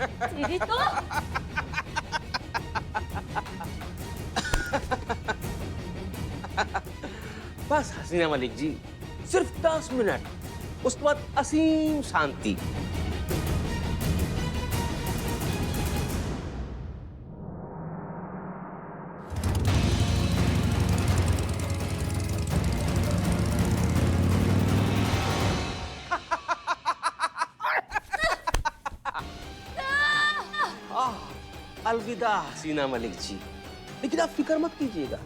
तेरी तो बस हसीना मलिक जी, सिर्फ 10 मिनट, उसके बाद असीम शांति। अलविदा हसीना मलिक जी, लेकिन आप फिक्र मत कीजिएगा,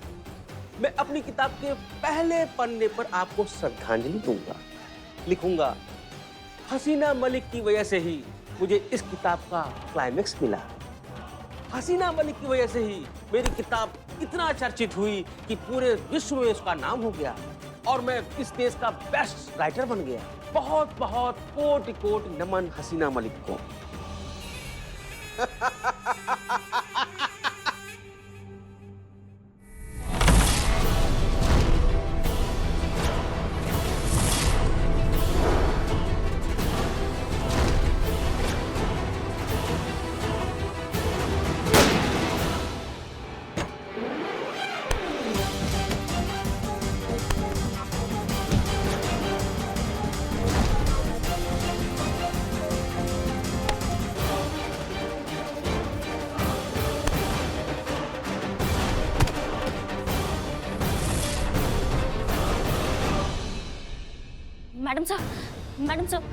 मैं अपनी किताब के पहले पन्ने पर आपको श्रद्धांजलि दूंगा। लिखूंगा, हसीना मलिक की वजह से ही मुझे इस किताब का क्लाइमेक्स मिला। हसीना मलिक की वजह से ही मेरी किताब इतना चर्चित हुई कि पूरे विश्व में उसका नाम हो गया और मैं इस देश का बेस्ट राइटर बन गया। बहुत बहुत कोटि कोटि नमन हसीना मलिक को। मैडम साहब, मैडम साहब।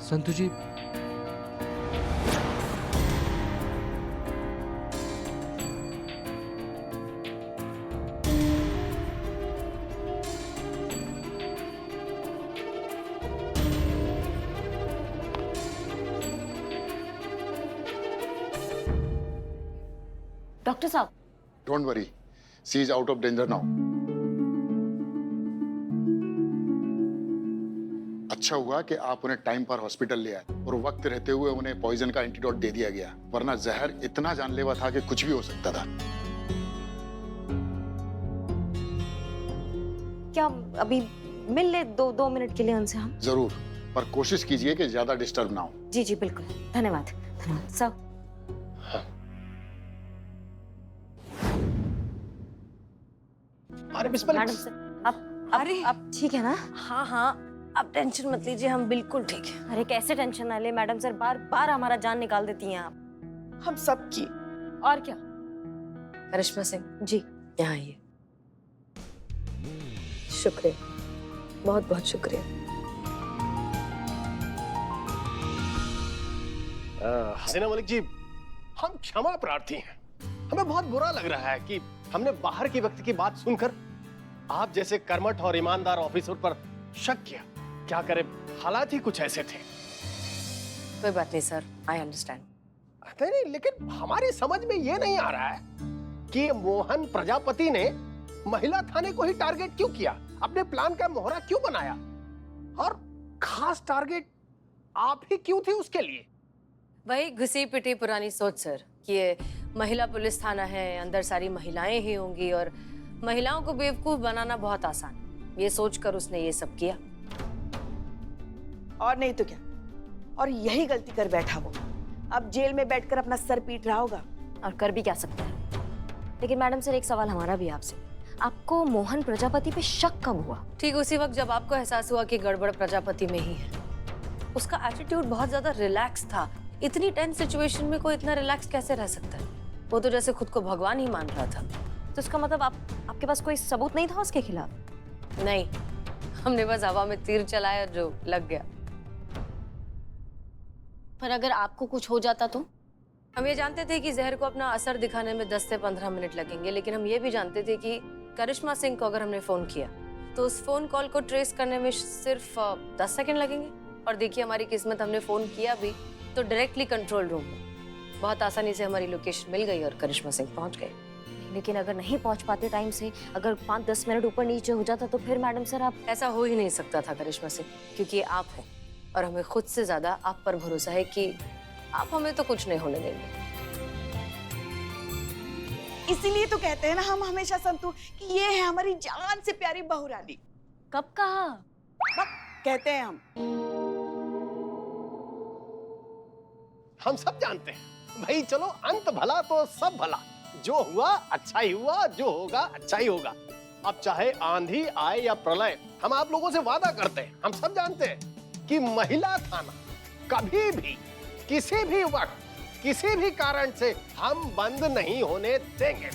संतु जी, डॉक्टर साहब, Don't worry, she is out of danger now. अच्छा हुआ कि आप उन्हें टाइम पर हॉस्पिटल ले आए और वक्त रहते हुए उन्हें पॉइजन का एंटीडोट दे दिया गया, वरना जहर इतना जानलेवा था कि कुछ भी हो सकता था। क्या अभी मिल ले दो मिनट के लिए उनसे हम? जरूर, पर कोशिश कीजिए कि ज्यादा डिस्टर्ब ना हो। जी जी बिल्कुल, धन्यवाद धन्यवाद सर। अरे बिस्मिल्लाह। मैडम सर, अरे आप ठीक है ना? हाँ हाँ, आप टेंशन मत लीजिए, हम बिल्कुल ठीक हैं। अरे कैसे टेंशन ना ले मैडम सर, बार बार हमारा जान निकाल देती हैं आप। हम सब की। और क्या? करिश्मा सिंह जी यहाँ आइए। शुक्रिया, बहुत बहुत शुक्रिया। हसीना मलिक जी, हम क्षमा प्रार्थी हैं। हमें बहुत बुरा लग रहा है कि हमने बाहर के व्यक्ति की बात सुनकर आप जैसे कर्मठ और ईमानदार ऑफिसर पर शक किया। क्या करें, हालात ही कुछ ऐसे थे। कोई बात नहीं सर, आई अंडरस्टैंड। नहीं, लेकिन हमारी समझ में ये नहीं आ रहा है कि मोहन प्रजापति ने महिला थाने को ही टारगेट क्यों किया, अपने प्लान का मोहरा क्यों बनाया, और खास टारगेट आप ही क्यों थे उसके लिए? वही घुसी पिटी पुरानी सोच सर कि ये महिला पुलिस थाना है, अंदर सारी महिलाएं ही होंगी और महिलाओं को बेवकूफ बनाना बहुत आसान, ये सोचकर उसने ये सब किया। और नहीं तो क्या, और यही गलती कर बैठा वो। अब जेल में बैठकर अपना सर पीट रहा होगा। और कर भी क्या सकता है। लेकिन मैडम सर, एक सवाल हमारा भी आपसे, आपको मोहन प्रजापति पे शक कब हुआ? ठीक उसी वक्त जब आपको एहसास हुआ कि गड़बड़ प्रजापति में ही है। उसका एटीट्यूड बहुत ज्यादा रिलैक्स था। इतनी टेंस सिचुएशन में कोई इतना रिलैक्स कैसे रह सकता है? वो तो जैसे खुद को भगवान ही मान रहा था। तो इसका मतलब आपके पास कोई सबूत नहीं था उसके खिलाफ? नहीं, हमने बस हवा में तीर चलाया जो लग गया। पर अगर आपको कुछ हो जाता तो? हम ये जानते थे कि जहर को अपना असर दिखाने में 10 से 15 मिनट लगेंगे, लेकिन हम ये भी जानते थे कि करिश्मा सिंह को अगर हमने फोन किया तो उस फोन कॉल को ट्रेस करने में सिर्फ 10 सेकंड लगेंगे। और देखिए हमारी किस्मत, हमने फोन किया भी तो डायरेक्टली कंट्रोल रूम में बहुत आसानी से हमारी लोकेशन मिल गई और करिश्मा सिंह पहुंच गए। लेकिन अगर नहीं पहुंच पाते टाइम से, अगर 5-10 मिनट ऊपर नीचे हो जाता तो फिर मैडम सर आप। ऐसा हो ही नहीं सकता था करिश्मा सिंह, क्योंकि आप हैं और हमें खुद से ज्यादा आप पर भरोसा है कि आप हमें तो कुछ नहीं होने देंगे। इसीलिए तो कहते हैं ना हम हमेशा संतू कि ये है हमारी जान से प्यारी बहू रानी। कब कहा? कहते हैं हम सब जानते हैं भाई, चलो अंत भला तो सब भला, जो हुआ अच्छा ही हुआ, जो होगा अच्छा ही होगा। अब चाहे आंधी आए या प्रलय, हम आप लोगों से वादा करते हैं, हम सब जानते हैं कि महिला थाना कभी भी किसी भी वक्त किसी भी कारण से हम बंद नहीं होने देंगे।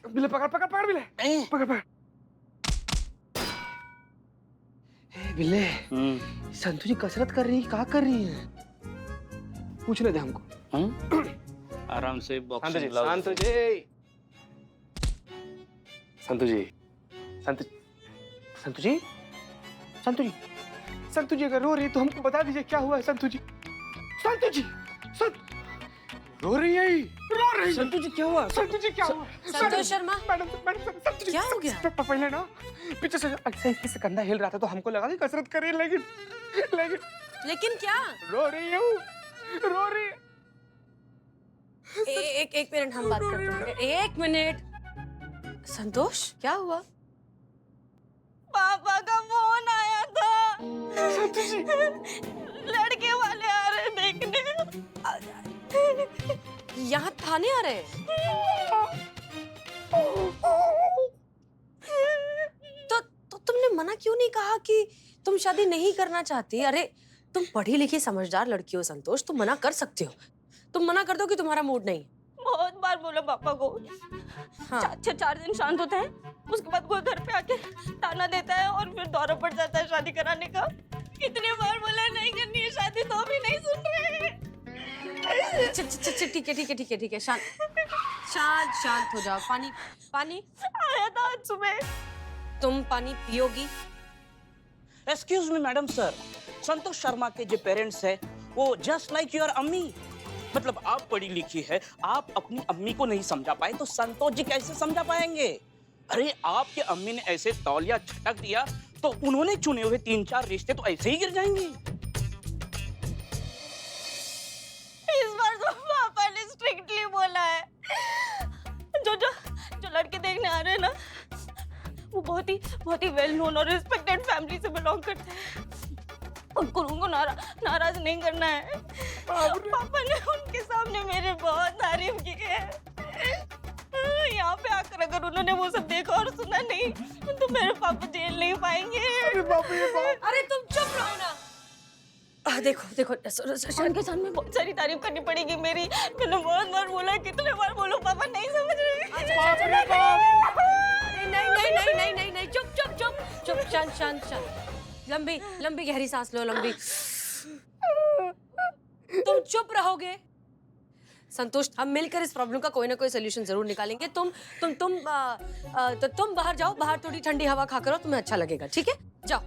बिले पकड़ पकड़ पकड़ बिले पकड़ पकड़। बिले संतु जी कसरत कर रही है, क्या कर रही है? पूछ ले दे हमको। आराम से बॉक्सिंग संतु जी, संतु जी, संतु संतु जी, संतु जी, संतु जी अगर रो रही है तो हमको बता दीजिए क्या हुआ है। संतु जी, संतु जी, रो रही है, रो रही। संतु जी क्या हुआ? संतु जी क्या हुआ? संतोष शर्मा, मैडम संतु जी क्या हो गया? पहले ना पीछे से ऐसे कंधा हिल रहा था तो हमको लगा कि कसरत कर रही है, लेकिन लेकिन लेकिन क्या? रो रही है वो, रो रही है। एक मिनट हम बात करते हैं। एक मिनट। संतोष क्या हुआ? पापा का फोन आया था। संतु जी, लड़के वाले आ रहे देखने। यहाँ थाने आ रहे हैं? तो तुमने मना क्यों नहीं कहा कि तुम शादी नहीं करना चाहती? अरे तुम पढ़ी लिखी समझदार लड़की हो संतोष, तुम मना कर सकते हो। तुम मना कर दो कि तुम्हारा मूड नहीं। बहुत बार बोला पापा को। हाँ। 4 दिन शांत होता है, उसके बाद कोई घर पे आके ताना देता है और फिर दौरा पड़ जाता है शादी कराने का। इतने बार बोला नहीं करनी है शादी, तो भी नहीं सुन रहे। ठीक है शांत शांत शांत हो जाओ। पानी पानी आया था आज सुबह। तुम पानी पियोगी? Excuse me madam sir, Santosh Sharma के जो पेरेंट्स है वो जस्ट लाइक योर अम्मी। मतलब आप पढ़ी लिखी है, आप अपनी अम्मी को नहीं समझा पाए तो संतोष जी कैसे समझा पाएंगे? अरे आपके अम्मी ने ऐसे तौलिया छटक दिया तो उन्होंने चुने हुए 3-4 रिश्ते तो ऐसे ही गिर जाएंगे। इस बार तो पापा ने स्ट्रिक्टली बोला है, जो लड़के देखने आ रहे हैं ना, वो बहुत ही वेल नोन और रिस्पेक्टेड फैमिली से बिलोंग करते हैं। उनको नाराज नहीं करना है। पापा ने उनके सामने मेरे बहुत तारीफ की है। यहाँ पे आकर अगर उन्होंने वो सब देखा और सुना नहीं तो मेरे पापा जेल नहीं पाएंगे। अरे तुम चुप रहो ना। देखो उनके सामने बहुत सारी तारीफ करनी पड़ेगी मेरी। मैंने बहुत बार बोला, कितने बार बोलो, पापा नहीं समझ रहे। नहीं, चुप शांत। लंबी गहरी सांस लो, लंबी। तुम चुप रहोगे? संतोष, हम मिलकर इस प्रॉब्लम का कोई ना कोई सोल्यूशन जरूर निकालेंगे। तुम बाहर जाओ, बाहर थोड़ी ठंडी हवा खा करो, तुम्हें अच्छा लगेगा, ठीक है? जाओ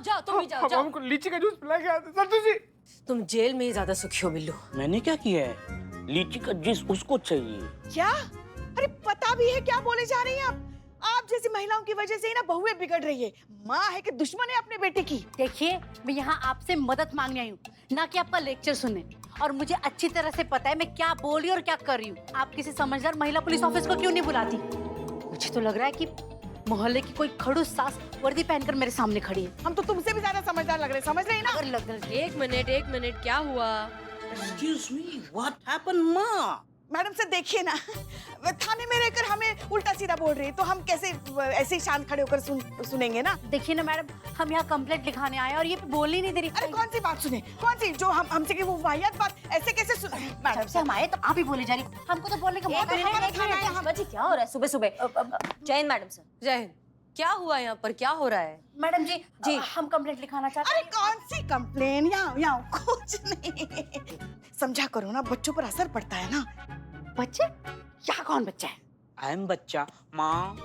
जाओ, तुम भी जाओ। हमको लीची का जूस पिला के आते। संतु जी, तुम जेल में ही ज्यादा सुखी हो बिल्लू। मैंने क्या किया है? लीची का जूस उसको चाहिए। क्या? अरे पता भी है क्या बोले जा रही हैं आप? आप जैसी महिलाओं की वजह से ही ना बहुएं बिगड़ रही है। माँ है कि दुश्मन है अपने बेटे की? देखिए, मैं यहाँ आपसे मदद मांगने आई हूँ, ना कि आपका लेक्चर सुनने। और मुझे अच्छी तरह से पता है मैं क्या बोल रही हूँ और क्या कर रही हूँ। आप किसी समझदार महिला पुलिस ऑफिस को क्यों नहीं बुलाती? मुझे तो लग रहा है कि मोहल्ले की कोई खड़ूस सास वर्दी पहनकर मेरे सामने खड़ी है। हम तो तुमसे भी ज्यादा समझदार लग रहे हैं, समझ रही ना? अगर लग रहा है। एक मिनट, क्या हुआ? Excuse me, what happened, माँ? मैडम से देखिए ना, थाने में रहकर हमें उल्टा सीधा बोल रही है, तो हम कैसे ऐसे ही शांत खड़े होकर सुनेंगे ना? देखिए ना मैडम, हम यहाँ कंप्लेंट लिखाने आए और ये बोल ही नहीं दे रही। अरे कौन सी बात सुने? कौन सी? जो हमसे की वो वाहियात बात ऐसे कैसे सुने? मैडम से हम आए तो आप ही बोले जा रही। हमको तो बोलने का मौका नहीं मिला। क्या हो रहा है सुबह सुबह? जय हिंद मैडम सर। जय हिंद। क्या हुआ यहाँ पर, क्या हो रहा है? मैडम जी जी। हम कंप्लेंट लिखाना चाहते अरे हैं। कौन सी कंप्लेन? यहाँ कुछ नहीं। समझा करो ना, बच्चों पर असर पड़ता है ना। बच्चे? यहाँ कौन बच्चा है? आई एम बच्चा माँ।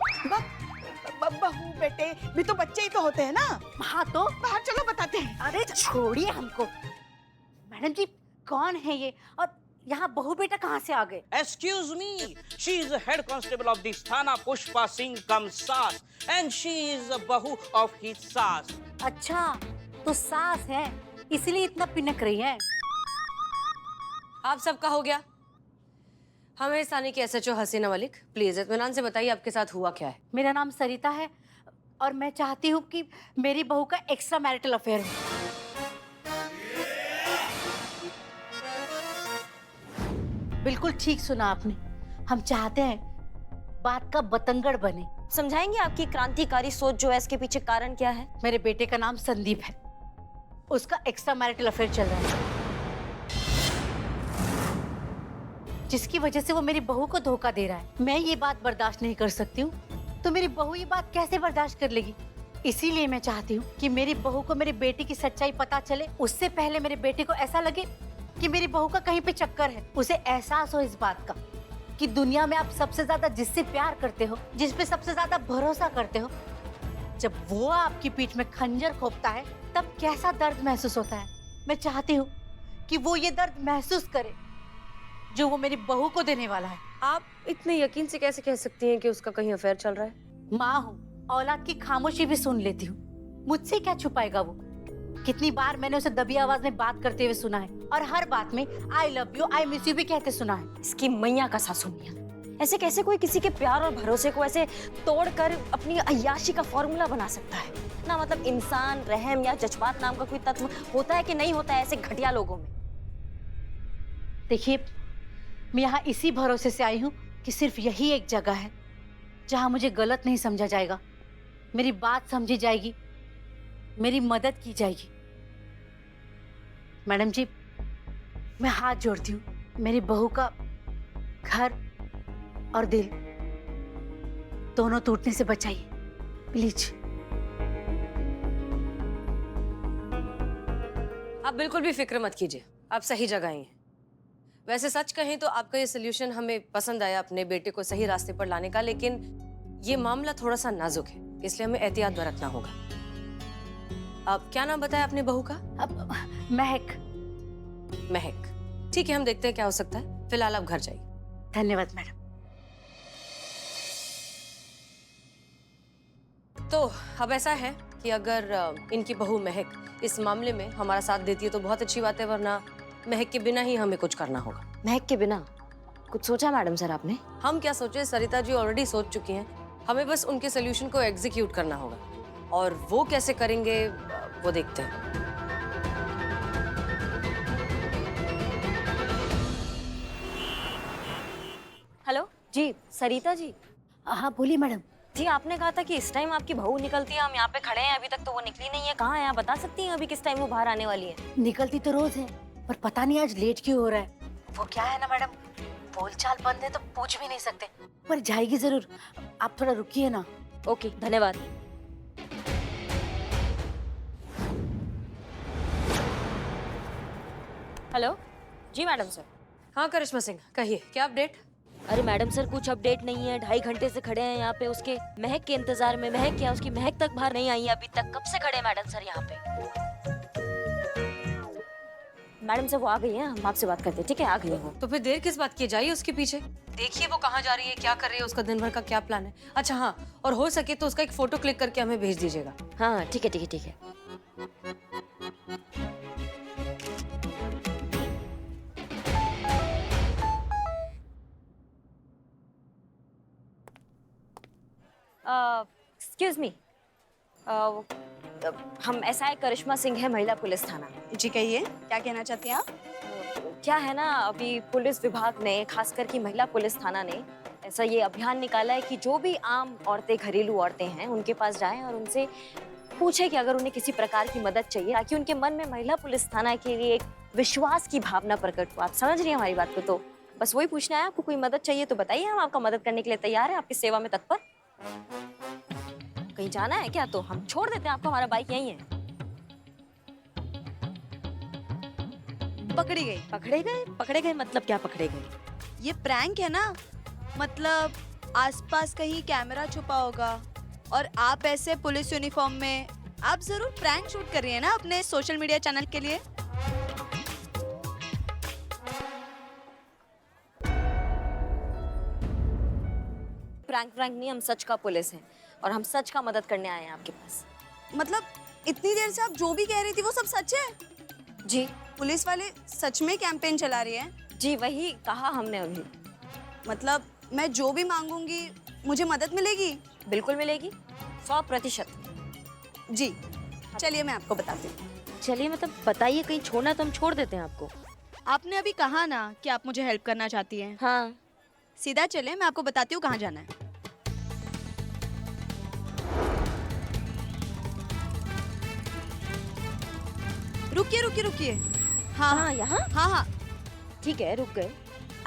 बहू बेटे भी तो बच्चे ही तो होते हैं ना। हाँ तो बाहर चलो बताते हैं। अरे छोड़िए हमको। मैडम जी कौन है ये, और यहाँ बहू बेटा कहाँ से आ गए? Excuse me, she is the head constable of this थाना, पुष्पा सिंह कम सास, and she is a बहू of his सास। अच्छा तो सास है इसलिए इतना पिनक रही है। आप सबका हो गया? हमें इस थाने की SHO हसीना मलिक, प्लीज इत्मीनान से बताइए आपके साथ हुआ क्या है। मेरा नाम सरिता है और मैं चाहती हूँ कि मेरी बहू का एक्स्ट्रा मैरिटल अफेयर है। बिल्कुल ठीक सुना आपने, हम चाहते हैं बात का बतंगड़ बने। समझाएंगे आपकी क्रांतिकारी सोच जो है इसके पीछे कारण क्या है? मेरे बेटे का नाम संदीप है, उसका एक्स्ट्रा मैरिटल अफेयर चल रहा है जिसकी वजह से वो मेरी बहू को धोखा दे रहा है। मैं ये बात बर्दाश्त नहीं कर सकती हूँ, तो मेरी बहू ये बात कैसे बर्दाश्त कर लेगी? इसीलिए मैं चाहती हूँ कि मेरी बहू को मेरे बेटे की सच्चाई पता चले, उससे पहले मेरे बेटे को ऐसा लगे कि मेरी बहू का कहीं पे चक्कर है। उसे एहसास हो इस बात का कि दुनिया में आप सबसे ज्यादा जिससे प्यार करते हो, जिस पे सबसे ज्यादा भरोसा करते हो, जब वो आपकी पीठ में खंजर खोपता है तब कैसा दर्द महसूस होता है। मैं चाहती हूँ कि वो ये दर्द महसूस करे जो वो मेरी बहू को देने वाला है। आप इतने यकीन से कैसे कह सकती हैं कि उसका कहीं अफेयर चल रहा है? माँ हूँ, औलाद की खामोशी भी सुन लेती हूँ, मुझसे क्या छुपाएगा वो? कितनी बार मैंने उसे दबी आवाज में बात करते हुए सुना है, और हर बात में I love you, I miss you भी कहते सुना है। इसकी मैया का सासू मियां, ऐसे कैसे कोई किसी के प्यार और भरोसे को ऐसे तोड़कर अपनी अय्याशी का फॉर्मूला बना सकता है ना? मतलब इंसान, रहम या जज्बात नाम का कोई तत्व होता है कि नहीं होता है ऐसे घटिया लोगों में? देखिए मैं यहाँ इसी भरोसे से आई हूँ कि सिर्फ यही एक जगह है जहाँ मुझे गलत नहीं समझा जाएगा, मेरी बात समझी जाएगी, मेरी मदद की जाएगी। मैडम जी मैं हाथ जोड़ती हूँ, मेरी बहू का घर और दिल दोनों टूटने से बचाइए प्लीज। आप बिल्कुल भी फिक्र मत कीजिए, आप सही जगह ही हैं। वैसे सच कहें तो आपका ये सोल्यूशन हमें पसंद आया, अपने बेटे को सही रास्ते पर लाने का, लेकिन ये मामला थोड़ा सा नाजुक है, इसलिए हमें एहतियात बरतना होगा। आप क्या नाम बताया अपने बहू का? अब महक। महक, ठीक है, हम देखते हैं क्या हो सकता है। फिलहाल आप घर जाइए। धन्यवाद मैडम। तो अब ऐसा है कि अगर इनकी बहू महक इस मामले में हमारा साथ देती है तो बहुत अच्छी बात है, वरना महक के बिना ही हमें कुछ करना होगा। महक के बिना कुछ सोचा मैडम सर आपने? हम क्या सोचे, सरिता जी ऑलरेडी सोच चुकी हैं, हमें बस उनके सोल्यूशन को एग्जीक्यूट करना होगा, और वो कैसे करेंगे वो देखते हैं। हेलो जी, सरिता जी। हाँ बोलिए मैडम। जी आपने कहा था कि इस टाइम आपकी बहू निकलती है, हम यहाँ पे खड़े हैं, अभी तक तो वो निकली नहीं है। कहाँ है आप बता सकती हैं अभी किस टाइम वो बाहर आने वाली है? निकलती तो रोज है, पर पता नहीं आज लेट क्यों हो रहा है। वो क्या है ना मैडम, बोलचाल बंद है तो पूछ भी नहीं सकते, पर जाएगी जरूर। आप थोड़ा रुकिए ना। ओके धन्यवाद। हेलो जी मैडम सर। हाँ करिश्मा सिंह, कहिए क्या अपडेट? अरे मैडम सर कुछ अपडेट नहीं है, 2.5 घंटे से खड़े हैं यहाँ पे उसके महक के इंतजार में। महक क्या, उसकी महक तक बाहर नहीं आई है अभी तक। कब से खड़े हैं मैडम सर यहाँ पे? मैडम सर वो आ गई है, हम आपसे बात करते हैं, ठीक है? आ गई है वो। तो फिर देर किस बात की, जाइए उसके पीछे, देखिए वो कहाँ जा रही है, क्या कर रही है, उसका दिन भर का क्या प्लान है। अच्छा हाँ, और हो सके तो उसका एक फोटो क्लिक करके हमें भेज दीजिएगा। हाँ ठीक है ठीक है ठीक है। एक्सक्यूज मी, हम SI करिश्मा सिंह है, महिला पुलिस थाना। जी कहिए, क्या कहना चाहती हैं आप? क्या है ना, अभी पुलिस विभाग ने, खासकर की महिला पुलिस थाना ने ऐसा ये अभियान निकाला है कि जो भी आम औरतें, घरेलू औरतें हैं, उनके पास जाएं और उनसे पूछे कि अगर उन्हें किसी प्रकार की मदद चाहिए, ताकि उनके मन में महिला पुलिस थाना के लिए एक विश्वास की भावना प्रकट हो। आप समझ रही हैं हमारी बात को? तो बस वही पूछना है, आपको कोई मदद चाहिए तो बताइए, हम आपका मदद करने के लिए तैयार हैं, आपकी सेवा में तत्पर। कहीं जाना है क्या? तो हम छोड़ देते हैं आपको, हमारा बाइक यहीं है। पकड़ी गई। पकड़े गए? पकड़े गए मतलब क्या पकड़े गए? ये प्रैंक है ना, मतलब आसपास कहीं कैमरा छुपा होगा और आप ऐसे पुलिस यूनिफॉर्म में, आप जरूर प्रैंक शूट कर रही है ना अपने सोशल मीडिया चैनल के लिए। प्रैंक प्रैंक नहीं, हम सच का पुलिस हैं और हम सच का मदद करने आए हैं आपके पास। मतलब इतनी देर से आप जो भी कह रही थी वो सब सच है? जी पुलिस वाले सच में कैंपेन चला रही है? जी, वही कहा हमने उन्हें। मतलब मैं जो भी मांगूंगी मुझे मदद मिलेगी? बिल्कुल मिलेगी, 100%। जी चलिए मैं आपको बताती हूँ। चलिए, मतलब बताइए, कहीं छोड़ना तो हम छोड़ देते हैं आपको। आपने अभी कहा ना कि आप मुझे हेल्प करना चाहती हैं। हाँ। सीधा चले, मैं आपको बताती हूँ कहाँ जाना है। रुकिए रुकिए रुकिए। हाँ हाँ, यहाँ? हाँ हाँ ठीक है, रुक गए।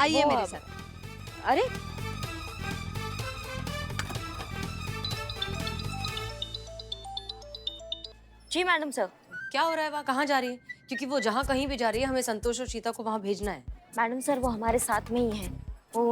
आइए वो मेरे अब- साथ। अरे जी मैडम सर। क्या हो रहा है वहाँ? कहाँ जा रही है? क्योंकि वो जहाँ कहीं भी जा रही है हमें संतोष और सीता को वहाँ भेजना है। मैडम सर, वो हमारे साथ में ही है। वो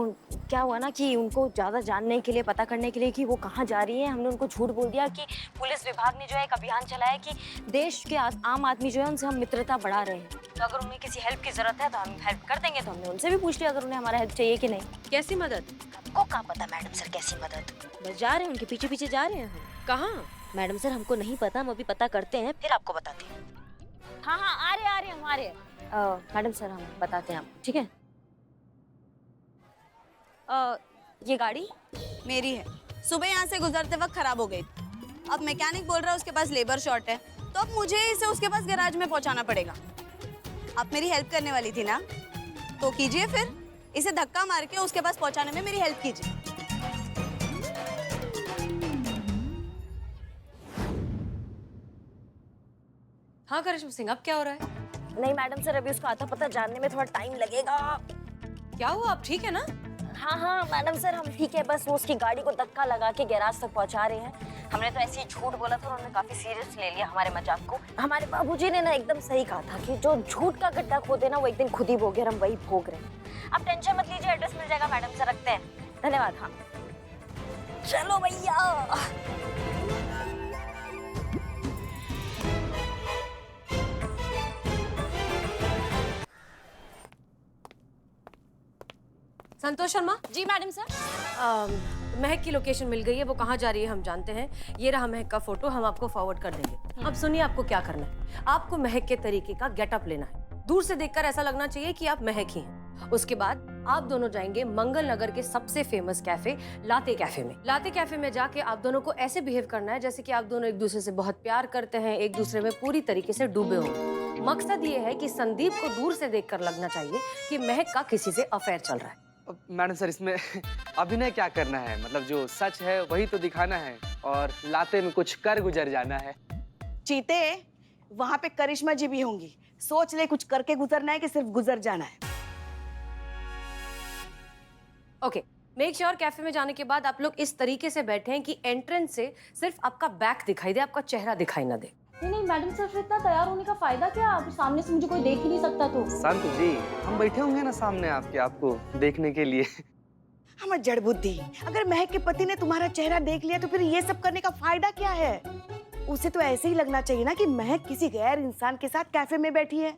क्या हुआ ना कि उनको ज़्यादा जानने के लिए, पता करने के लिए कि वो कहाँ जा रही है, हमने उनको झूठ बोल दिया कि पुलिस विभाग ने जो है एक अभियान चलाया कि देश के आम आदमी जो है उनसे हम मित्रता बढ़ा रहे हैं, तो अगर उन्हें किसी हेल्प की ज़रूरत है तो हम हेल्प कर देंगे। तो हमने उनसे भी पूछ लिया अगर उन्हें हमारा हेल्प चाहिए कि नहीं। कैसी मदद? आपको क्या पता मैडम सर कैसी मदद? बस जा रहे हैं, उनके पीछे पीछे जा रहे हैं हम। कहाँ? मैडम सर हमको नहीं पता, हम अभी पता करते हैं फिर आपको बताते हैं। हाँ हाँ, आ रहे हम आ रहे। मैडम सर हम बताते हैं आपको, ठीक है? ये गाड़ी मेरी है, सुबह यहाँ से गुजरते वक्त खराब हो गई। अब मैकेनिक बोल रहा है उसके पास लेबर शॉर्ट है, तो अब मुझे इसे उसके पास गैराज में पहुँचाना पड़ेगा। आप मेरी हेल्प करने वाली थी ना, तो कीजिए फिर, इसे धक्का मार के उसके पास पहुँचाने में मेरी हेल्प कीजिए। हाँ करिश्मा सिंह, अब क्या हो रहा है? नहीं मैडम सर, अभी उसको आता पता जानने में थोड़ा टाइम लगेगा। क्या हुआ? आप ठीक है ना? हाँ हाँ मैडम सर हम ठीक है, बस वो उसकी गाड़ी को धक्का लगा के गैराज तक पहुंचा रहे हैं। हमने तो ऐसे ही झूठ बोला था, उन्होंने काफी सीरियस ले लिया हमारे मजाक को। हमारे बाबूजी ने ना एकदम सही कहा था कि जो झूठ का गड्ढा खोदे ना वो एक दिन खुद ही भोगे, और हम वही भोग रहे हैं। आप टेंशन मत लीजिए, एड्रेस मिल जाएगा मैडम सर, रखते हैं। धन्यवाद। हाँ चलो भैया। संतोष शर्मा। जी मैडम सर। महक की लोकेशन मिल गई है, वो कहाँ जा रही है हम जानते हैं। ये रहा महक का फोटो, हम आपको फॉरवर्ड कर देंगे। अब सुनिए आपको क्या करना है। आपको महक के तरीके का गेटअप लेना है। दूर से देखकर ऐसा लगना चाहिए कि आप महक ही हैं। उसके बाद आप दोनों जाएंगे मंगल नगर के सबसे फेमस कैफे लाते कैफे में। लाते कैफे में जाके आप दोनों को ऐसे बिहेव करना है जैसे कि आप दोनों एक दूसरे से बहुत प्यार करते हैं, एक दूसरे में पूरी तरीके से डूबे हो। मकसद ये है कि संदीप को दूर से देखकर लगना चाहिए कि महक का किसी से अफेयर चल रहा है। मैडम सर, इसमें अभिनय क्या करना है? मतलब जो सच है वही तो दिखाना है, और लाते में कुछ कर गुजर जाना है। चीते, वहाँ पे करिश्मा जी भी होंगी, सोच ले कुछ करके गुजरना है कि सिर्फ गुजर जाना है। ओके, मेक श्योर कैफे में जाने के बाद आप लोग इस तरीके से बैठे हैं कि एंट्रेंस से सिर्फ आपका बैक दिखाई दे, आपका चेहरा दिखाई ना दे। नहीं मैडम सर, फिर इतना तैयार होने का फायदा क्या? आप सामने से मुझे कोई देख ही नहीं सकता तो। संत जी, हम बैठे होंगे ना सामने आपके, आपको देखने के लिए। हमारी जड़ बुद्धि, अगर महक के पति ने तुम्हारा चेहरा देख लिया तो फिर ये सब करने का फायदा क्या है? उसे तो ऐसे ही लगना चाहिए ना कि महक किसी गैर इंसान के साथ कैफे में बैठी है।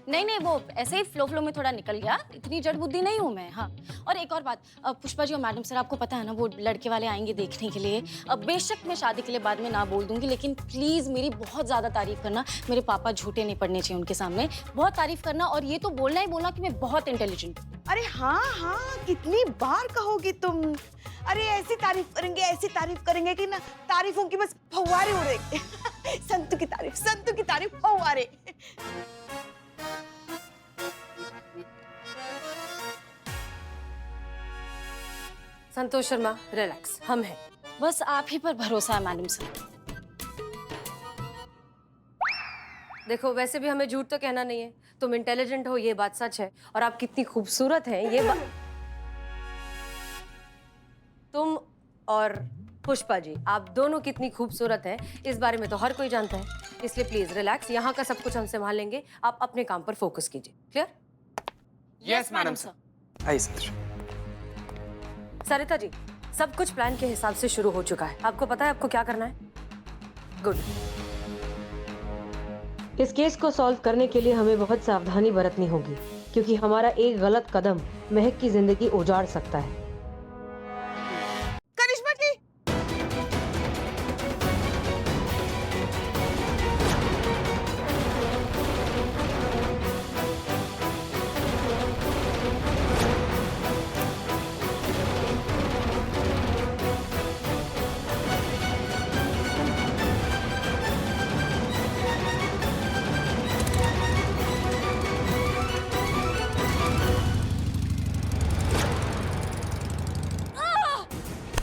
नहीं, वो ऐसे ही फ्लो में थोड़ा निकल गया, इतनी जड़ बुद्धि नहीं हूँ मैं। हाँ, और एक और बात, पुष्पा जी और मैडम सर, आपको पता है ना वो लड़के वाले आएंगे देखने के लिए। बेशक मैं शादी के लिए बाद में ना बोल दूंगी, लेकिन प्लीज मेरी बहुत ज्यादा तारीफ करना। मेरे पापा झूठे नहीं पड़ने चाहिए उनके सामने, बहुत तारीफ करना, और ये तो बोलना ही बोलना कि मैं बहुत इंटेलिजेंट। अरे हाँ, कितनी बार कहोगी तुम? अरे ऐसी तारीफ करेंगे कि ना तारीफों की बस फव्वारे उड़ेंगे। संतू की तारीफ फव्वारे। संतोष शर्मा, रिलैक्स, हम हैं। बस आप ही पर भरोसा है मैडम सर। देखो, वैसे भी हमें झूठ तो कहना नहीं है। तुम इंटेलिजेंट हो, ये बात सच है, और आप कितनी खूबसूरत हैं ये बात। तुम और पुष्पा जी, आप दोनों कितनी खूबसूरत हैं इस बारे में तो हर कोई जानता है, इसलिए प्लीज रिलैक्स, यहाँ का सब कुछ हम संभाल लेंगे, आप अपने काम पर फोकस कीजिए। क्लियर? Yes madam sir. आइए संतोषी। सरिता जी, सब कुछ प्लान के हिसाब से शुरू हो चुका है, आपको पता है आपको क्या करना है? गुड। इस केस को सॉल्व करने के लिए हमें बहुत सावधानी बरतनी होगी, क्योंकि हमारा एक गलत कदम महक की जिंदगी उजाड़ सकता है।